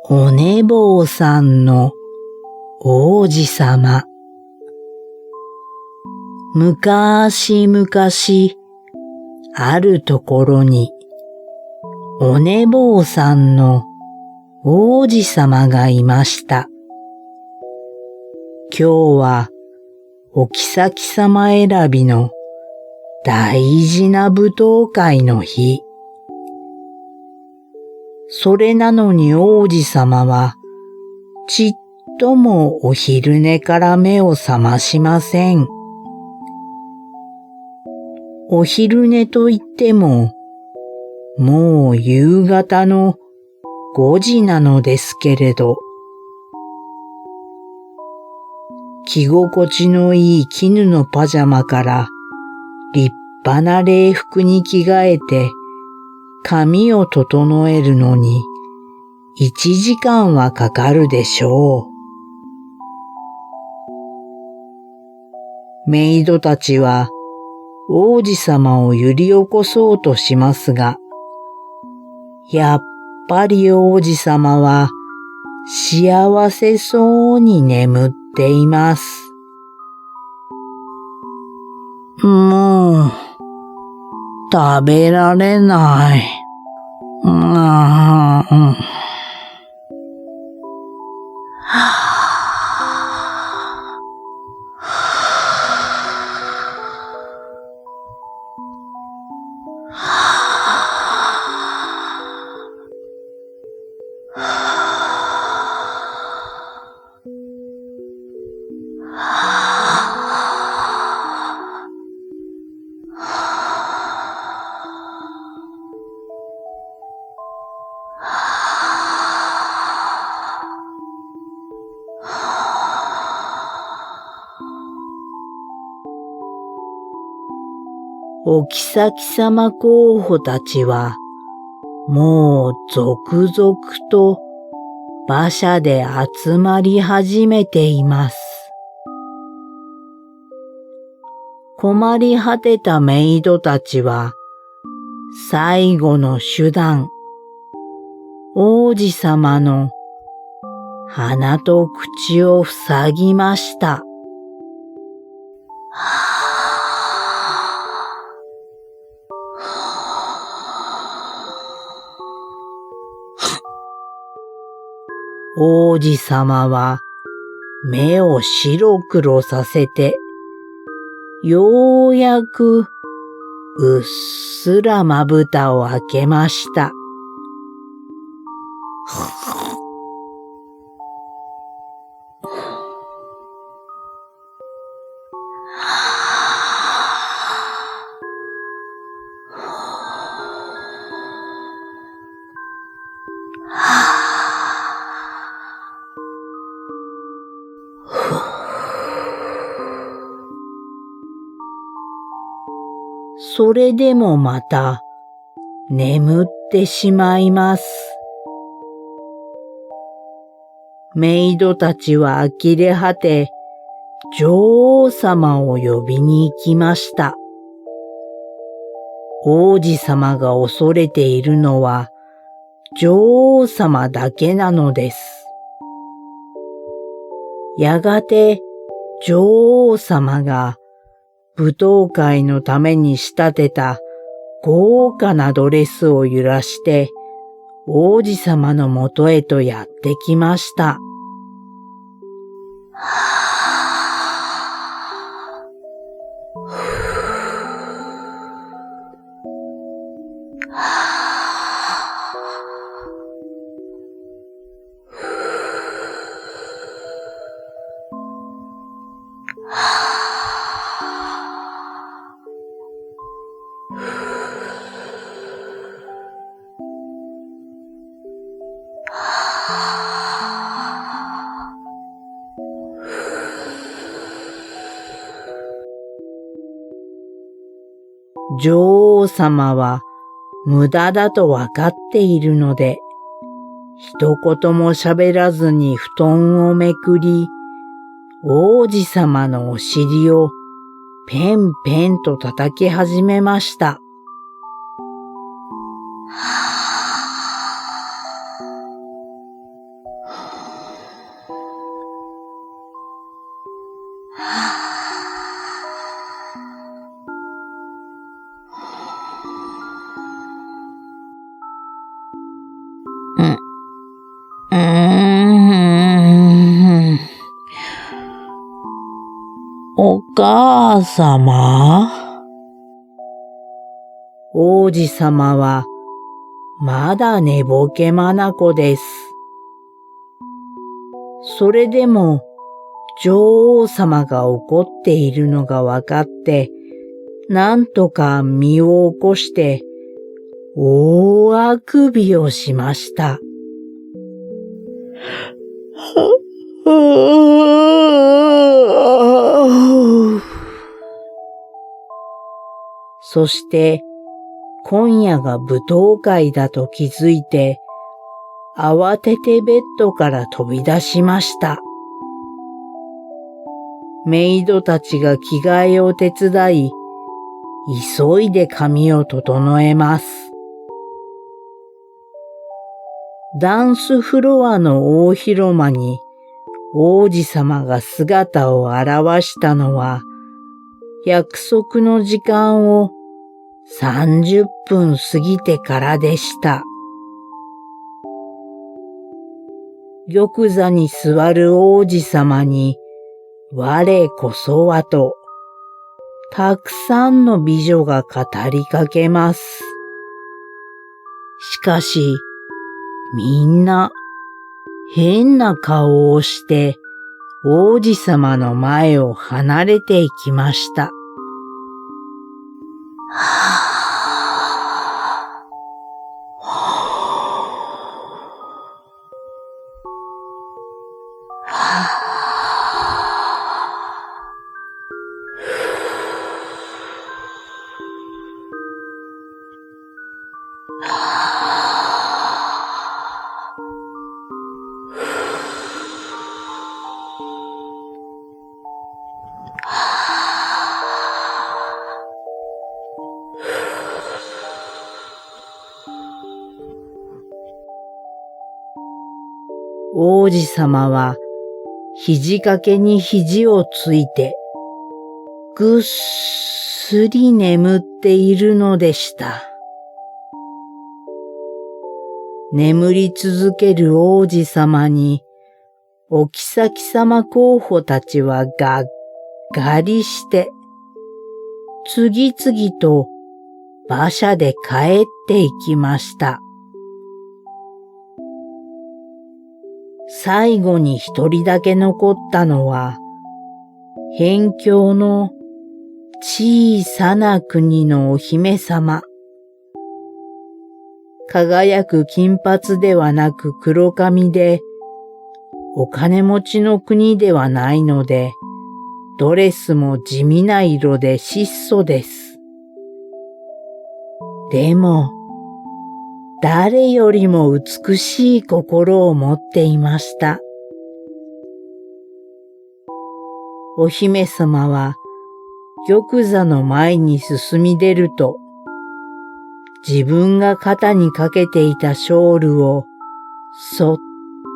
お寝坊さんの王子様。むかしむかし、あるところに、お寝坊さんの王子様がいました。今日はお妃様選びの大事な舞踏会の日。それなのに王子様はちっともお昼寝から目を覚ましません。お昼寝といっても、もう夕方の5時なのですけれど、着心地のいい絹のパジャマから立派な礼服に着替えて髪を整えるのに1時間はかかるでしょう。メイドたちは王子様を揺り起こそうとしますが、やっぱり王子様は幸せそうに眠っています。もう、食べられない。お妃様候補たちはもう続々と馬車で集まり始めています。困り果てたメイドたちは最後の手段、王子様の鼻と口を塞ぎました。王子様は目を白黒させて、ようやくうっすらまぶたを開けました。それでもまた眠ってしまいます。メイドたちは呆れ果て、女王様を呼びに行きました。王子様が恐れているのは女王様だけなのです。やがて女王様が舞踏会のために仕立てた豪華なドレスを揺らして王子様のもとへとやってきました。女王様は無駄だとわかっているので、一言も喋らずに布団をめくり、王子様のお尻をペンペンと叩き始めました。母様？王子様はまだ寝ぼけ眼です。それでも女王様が怒っているのがわかって、なんとか身を起こして大あくびをしました。そして今夜が舞踏会だと気づいて、慌ててベッドから飛び出しました。メイドたちが着替えを手伝い、急いで髪を整えます。ダンスフロアの大広間に王子様が姿を現したのは、約束の時間を30分過ぎてからでした。玉座に座る王子様に、我こそはと、たくさんの美女が語りかけます。しかし、みんな変な顔をして王子様の前を離れていきました。王子様は肘掛けに肘をついてぐっすり眠っているのでした。眠り続ける王子様にお妃様候補たちはがっかりして次々と馬車で帰っていきました。最後に一人だけ残ったのは、辺境の小さな国のお姫様。輝く金髪ではなく黒髪で、お金持ちの国ではないので、ドレスも地味な色で質素です。でも、誰よりも美しい心を持っていました。お姫様は玉座の前に進み出ると、自分が肩にかけていたショールをそっ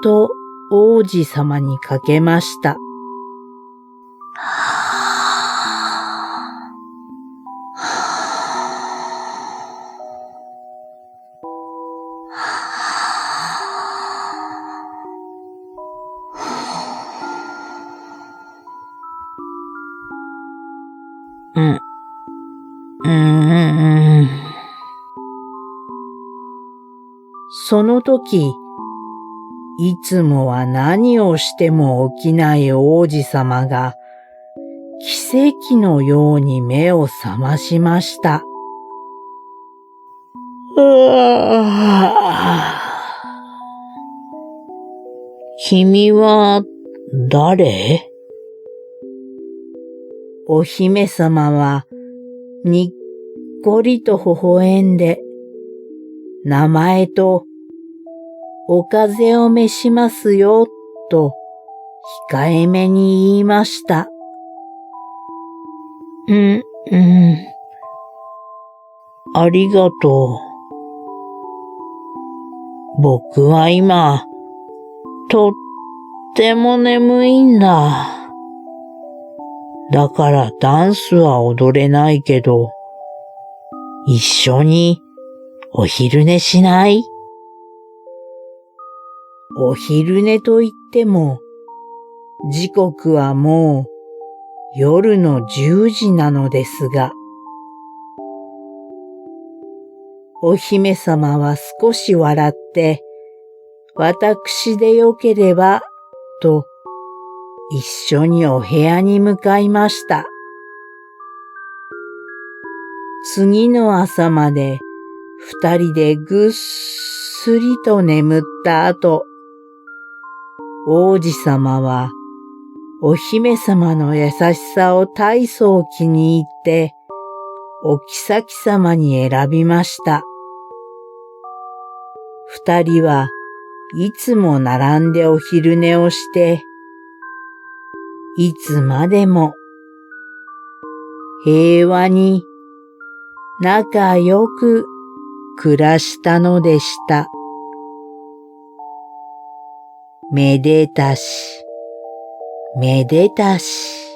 と王子様にかけました。その時、いつもは何をしても起きない王子様が奇跡のように目を覚ましました。君は誰？お姫様はにっこりと微笑んで、名前とお風を召しますよと控えめに言いました。ありがとう。僕は今、とっても眠いんだ。だからダンスは踊れないけど、一緒にお昼寝しない？お昼寝といっても、時刻はも夜の10時なのですが、お姫様は少し笑って、私でよければ、と一緒にお部屋に向かいました。次の朝まで二人でぐっすりと眠った後、王子様はお姫様の優しさを大層気に入って、お妃様に選びました。二人はいつも並んでお昼寝をして、いつまでも平和に仲良く暮らしたのでした。めでたし、めでたし。